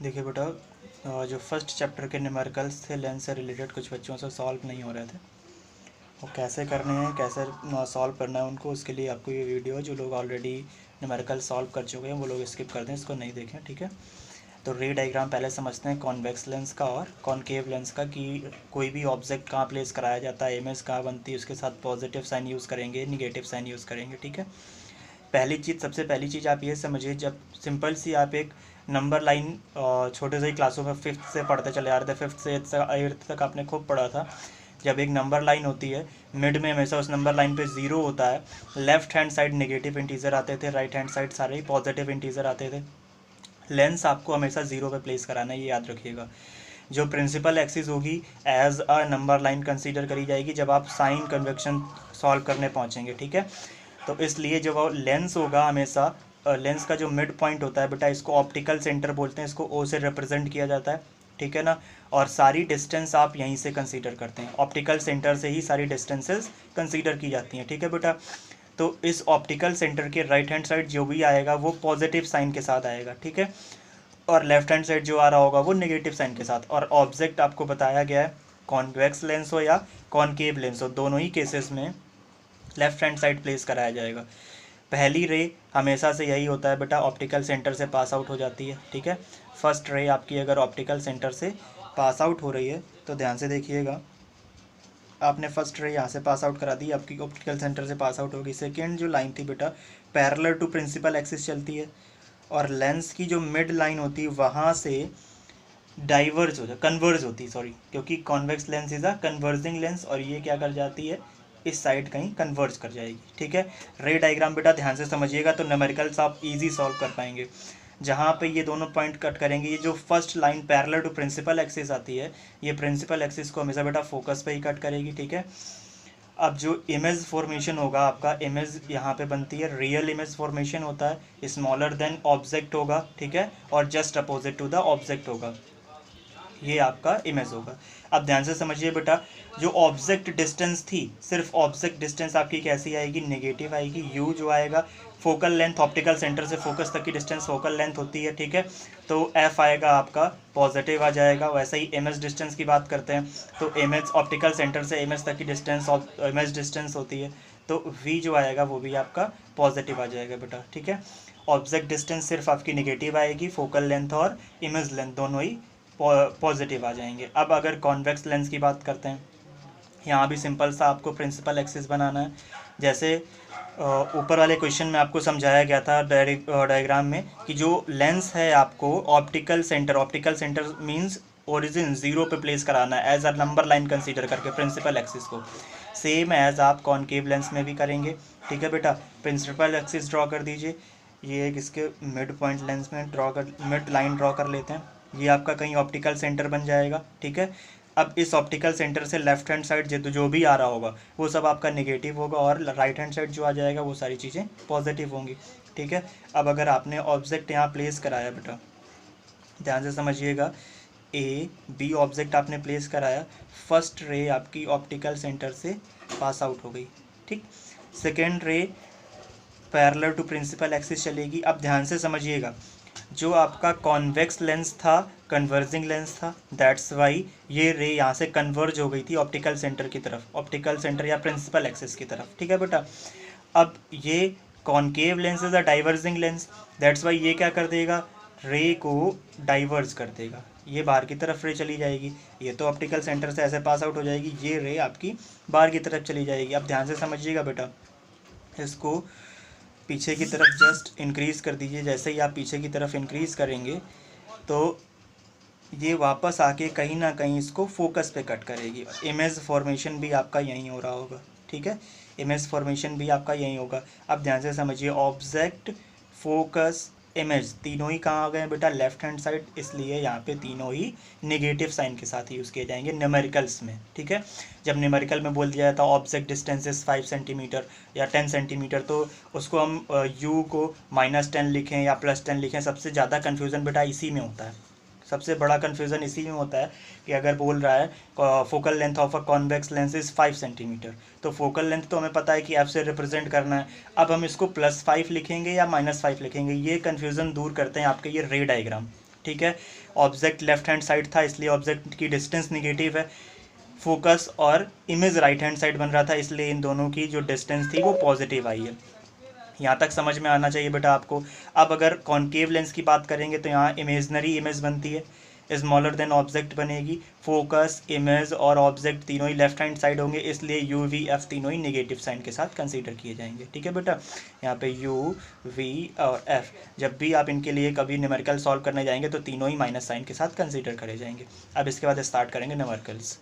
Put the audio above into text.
देखिए बेटा, जो फर्स्ट चैप्टर के न्यूमेरिकल्स थे लेंस से रिलेटेड कुछ बच्चों से सॉल्व नहीं हो रहे थे। वो कैसे करने हैं, कैसे सॉल्व करना है उनको, उसके लिए आपको ये वीडियो, जो लोग ऑलरेडी न्यूमेरिकल सॉल्व कर चुके हैं वो लोग स्किप कर दें, इसको नहीं देखें, ठीक है। तो रे डायग्राम पहले समझते हैं कॉन्वेक्स लेंस का और कॉनकेव लेंस का, कि कोई भी ऑब्जेक्ट कहाँ प्लेस कराया जाता है, इमेज कहाँ बनती है, उसके साथ पॉजिटिव साइन यूज़ करेंगे, निगेटिव साइन यूज़ करेंगे, ठीक है। सबसे पहली चीज़ आप ये समझिए, जब सिंपल सी आप एक नंबर लाइन छोटे से ही क्लासों में फिफ्थ से पढ़ते चले आ रहे थे, फिफ्थ से एट्थ तक आपने खूब पढ़ा था। जब एक नंबर लाइन होती है, मिड में हमेशा उस नंबर लाइन पे ज़ीरो होता है, left hand side negative integer आते थे, राइट हैंड साइड सारे ही पॉजिटिव इंटीजर आते थे। लेंस आपको हमेशा ज़ीरो पे प्लेस कराना है, ये याद रखिएगा। जो प्रिंसिपल एक्सिस होगी as a number line consider करी जाएगी जब आप साइन कन्वेक्शन सॉल्व करने पहुंचेंगे, ठीक है। तो इसलिए जब वो लेंस होगा हमेशा, लेंस का जो मिड पॉइंट होता है बेटा, इसको ऑप्टिकल सेंटर बोलते हैं, इसको ओ से रिप्रेजेंट किया जाता है, ठीक है ना। और सारी डिस्टेंस आप यहीं से कंसीडर करते हैं, ऑप्टिकल सेंटर से ही सारी डिस्टेंसेस कंसीडर की जाती हैं, ठीक है बेटा। तो इस ऑप्टिकल सेंटर के राइट हैंड साइड जो भी आएगा वो पॉजिटिव साइन के साथ आएगा, ठीक है। और लेफ्ट हैंड साइड जो आ रहा होगा वो नेगेटिव साइन के साथ। और ऑब्जेक्ट आपको बताया गया है, कॉन्वेक्स लेंस हो या कॉनकेव लेंस हो, दोनों ही केसेस में लेफ्ट हैंड साइड प्लेस कराया जाएगा। पहली रे हमेशा से यही होता है बेटा, ऑप्टिकल सेंटर से पास आउट हो जाती है, ठीक है। फर्स्ट रे आपकी अगर ऑप्टिकल सेंटर से पास आउट हो रही है तो ध्यान से देखिएगा, आपने फर्स्ट रे यहाँ से पास आउट करा दी, आपकी ऑप्टिकल सेंटर से पास आउट होगी। सेकेंड जो लाइन थी बेटा, पैरेलल टू प्रिंसिपल एक्सिस चलती है, और लेंस की जो मिड लाइन होती है वहाँ से डाइवर्ज हो जाए, कन्वर्ज होती है, सॉरी, क्योंकि convex lens is a converging lens, और ये क्या कर जाती है, इस साइड कहीं कन्वर्ज कर जाएगी, ठीक है। रे डायग्राम बेटा ध्यान से समझिएगा तो न्यूमेरिकल्स आप इजी सॉल्व कर पाएंगे। जहाँ पे ये दोनों पॉइंट कट करेंगे, ये जो first line parallel to principal axis आती है, ये प्रिंसिपल एक्सिस को हमेशा बेटा फोकस पे ही कट करेगी, ठीक है। अब जो इमेज फॉर्मेशन होगा आपका, इमेज यहाँ पे बनती है, रियल इमेज फॉर्मेशन होता है, स्मॉलर देन ऑब्जेक्ट होगा, ठीक है, और just opposite to the object होगा, ये आपका इमेज होगा। अब ध्यान से समझिए बेटा, जो ऑब्जेक्ट डिस्टेंस थी, सिर्फ ऑब्जेक्ट डिस्टेंस आपकी कैसी आएगी, नेगेटिव आएगी। यू जो आएगा, फोकल लेंथ, ऑप्टिकल सेंटर से फोकस तक की डिस्टेंस फोकल लेंथ होती है, ठीक है। तो एफ आएगा आपका पॉजिटिव आ जाएगा। वैसे ही इमेज डिस्टेंस की बात करते हैं तो इमेज ऑप्टिकल सेंटर से इमेज तक की डिस्टेंस इमेज डिस्टेंस होती है, तो वी जो आएगा वो भी आपका पॉजिटिव आ जाएगा बेटा, ठीक है। ऑब्जेक्ट डिस्टेंस सिर्फ आपकी नेगेटिव आएगी, फोकल लेंथ और इमेज लेंथ दोनों ही पॉजिटिव आ जाएंगे। अब अगर कॉन्वेक्स लेंस की बात करते हैं, यहाँ भी सिंपल सा आपको प्रिंसिपल एक्सिस बनाना है। जैसे ऊपर वाले क्वेश्चन में आपको समझाया गया था डायग्राम में, कि जो लेंस है आपको optical centre means origin zero पे प्लेस कराना है as a number line consider करके प्रिंसिपल एक्सिस को, सेम एज आप कॉनकेव लेंस में भी करेंगे, ठीक है बेटा। प्रिंसिपल एक्सिस ड्रॉ कर दीजिए, ये एक इसके मिड पॉइंट लेंस में मिड लाइन ड्रॉ कर लेते हैं, ये आपका कहीं ऑप्टिकल सेंटर बन जाएगा, ठीक है। अब इस ऑप्टिकल सेंटर से लेफ्ट हैंड साइड जो भी आ रहा होगा वो सब आपका नेगेटिव होगा, और राइट हैंड साइड जो आ जाएगा वो सारी चीज़ें पॉजिटिव होंगी, ठीक है। अब अगर आपने ऑब्जेक्ट यहाँ प्लेस कराया बेटा, ध्यान से समझिएगा, ए बी ऑब्जेक्ट आपने प्लेस कराया, फर्स्ट रे आपकी ऑप्टिकल सेंटर से पास आउट हो गई, ठीक। Second ray parallel to principal axis चलेगी। अब ध्यान से समझिएगा, जो आपका कॉन्वेक्स लेंस था कन्वर्जिंग लेंस था, दैट्स वाई ये रे यहाँ से कन्वर्ज हो गई थी ऑप्टिकल सेंटर की तरफ, ऑप्टिकल सेंटर या प्रिंसिपल एक्सिस की तरफ, ठीक है बेटा। अब ये concave lens is a diverging lens, that's why ये क्या कर देगा, रे को डाइवर्ज कर देगा, ये बाहर की तरफ रे चली जाएगी, ये तो ऑप्टिकल सेंटर से ऐसे पास आउट हो जाएगी, ये रे आपकी बाहर की तरफ चली जाएगी। अब ध्यान से समझिएगा बेटा, इसको पीछे की तरफ जस्ट इंक्रीज़ कर दीजिए। जैसे ही आप पीछे की तरफ इंक्रीज़ करेंगे तो ये वापस आके कहीं ना कहीं इसको फोकस पे कट करेगी। इमेज फॉर्मेशन भी आपका यहीं हो रहा होगा, ठीक है, इमेज फॉर्मेशन भी आपका यहीं होगा। अब ध्यान से समझिए, ऑब्जेक्ट, फोकस, इमेज तीनों ही कहाँ आ गए बेटा, लेफ्ट हैंड साइड, इसलिए यहाँ पे तीनों ही नेगेटिव साइन के साथ यूज़ किए जाएंगे न्यूमेरिकल्स में, ठीक है। जब न्यूमेरिकल में बोल दिया जाता है ऑब्जेक्ट डिस्टेंस इज 5 सेंटीमीटर या 10 सेंटीमीटर, तो उसको हम यू को -10 लिखें या +10 लिखें, सबसे ज़्यादा कन्फ्यूज़न बेटा इसी में होता है, सबसे बड़ा कन्फ्यूज़न इसी में होता है कि अगर बोल रहा है focal length of a convex lens is 5 centimetre, तो फोकल लेंथ तो हमें पता है कि एफ से रिप्रेजेंट करना है, अब हम इसको +5 लिखेंगे या -5 लिखेंगे, ये कन्फ्यूज़न दूर करते हैं आपके ये रे डायग्राम, ठीक है। ऑब्जेक्ट लेफ्ट हैंड साइड था इसलिए ऑब्जेक्ट की डिस्टेंस निगेटिव है। फोकस और इमेज राइट हैंड साइड बन रहा था इसलिए इन दोनों की जो डिस्टेंस थी वो पॉजिटिव आई है। यहाँ तक समझ में आना चाहिए बेटा आपको। अब अगर कॉन्केव लेंस की बात करेंगे तो यहाँ इमेजनरी इमेज बनती है, स्मॉलर देन ऑब्जेक्ट बनेगी। फोकस, इमेज और ऑब्जेक्ट तीनों ही लेफ्ट हैंड साइड होंगे इसलिए यू वी एफ तीनों ही नेगेटिव साइन के साथ कंसीडर किए जाएंगे। ठीक है बेटा, यहाँ पे यू वी और एफ जब भी आप इनके लिए कभी न्यूमेरिकल सॉल्व करने जाएंगे तो तीनों ही माइनस साइन के साथ कंसीडर करे जाएंगे। अब इसके बाद स्टार्ट करेंगे न्यूमेरिकल्स।